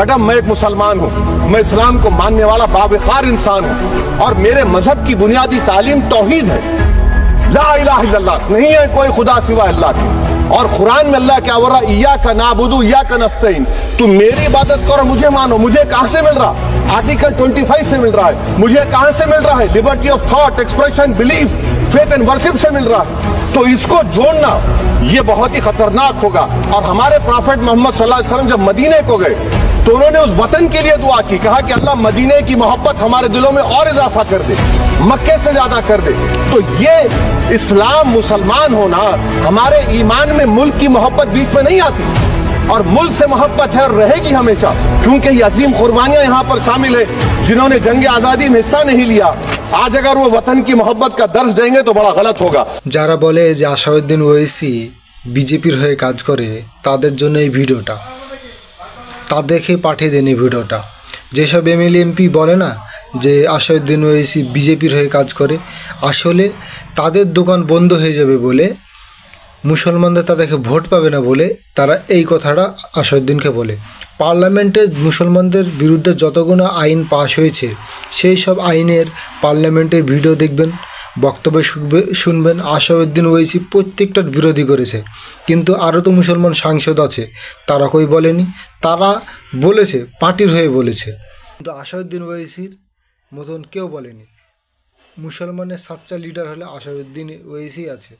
Madam मैं एक मुसलमान हूँ, मैं इस्लाम को मानने वाला बावकार इंसान हूँ और मेरे मजहब की बुनियादी तालीम तौहीद है, ला इलाहा इल्लल्लाह, नहीं है कोई खुदा सिवा अल्लाह के। और कुरान में अल्लाह क्या बोल रहा, इय्याका नाबुदु इय्याका नस्तईन, तुम मेरी इबादत करो मुझे मानो। मुझे कहां से मिल रहा? आर्टिकल 25 से मिल रहा है। मुझे कहां से मिल रहा है? Liberty of thought, expression, belief, faith and worship से मिल रहा है। तो इसको जोड़ना ये बहुत ही खतरनाक होगा। और हमारे प्रॉफेट मोहम्मद सल्लल्लाहु अलैहि वसल्लम जब मदीने को गए तो उन्होंने उस वतन के लिए दुआ की, कहा कि अल्लाह मदीने की मोहब्बत हमारे दिलों में और इजाफा कर दे, मक्के से ज्यादा कर दे। तो ये इस्लाम, मुसलमान होना, हमारे ईमान में मुल्क की मोहब्बत बीच में नहीं आती, और मुल्क से मोहब्बत है और रहेगी हमेशा, क्योंकि ये अजीम कुर्बानियां यहाँ पर शामिल है जिन्होंने जंग आजादी में हिस्सा नहीं लिया। आज अगर वो वतन की मोहब्बत का दर्ज देंगे तो बड़ा गलत होगा। যারা বলে যে আসাউদ্দিন ওয়েসি বিজেপির হয়ে কাজ করে, তাদের জন্য এই ভিডিওটা, তাদেরকে পাঠিয়ে দেন এই ভিডিওটা। যেসব এমএলএ এমপি বলে না যে আসাউদ্দিন ওয়েসি বিজেপির হয়ে কাজ করে, আসলে তাদের দোকান বন্ধ হয়ে যাবে বলে, মুসলমানদের তাদেরকে ভোট পাবে না বলে তারা এই কথাটা আসাউদ্দিনকে বলে। পার্লামেন্টে মুসলমানদের বিরুদ্ধে যতগুলো আইন পাশ হয়েছে সেই সব আইনের পার্লামেন্টের ভিডিও দেখবেন, বক্তব্য শুনবেন। আসাউদ্দিন ওয়েসি প্রত্যেকটার বিরোধী করেছে, কিন্তু আরও তো মুসলমান সাংসদ আছে, তারা কই বলেনি। তারা বলেছে, পার্টির হয়ে বলেছে, কিন্তু আসাউদ্দিন ওয়েসির মতন কেউ বলেনি। মুসলমানের সাচ্চা লিডার হলে আসাউদ্দিন ওয়েসি আছে।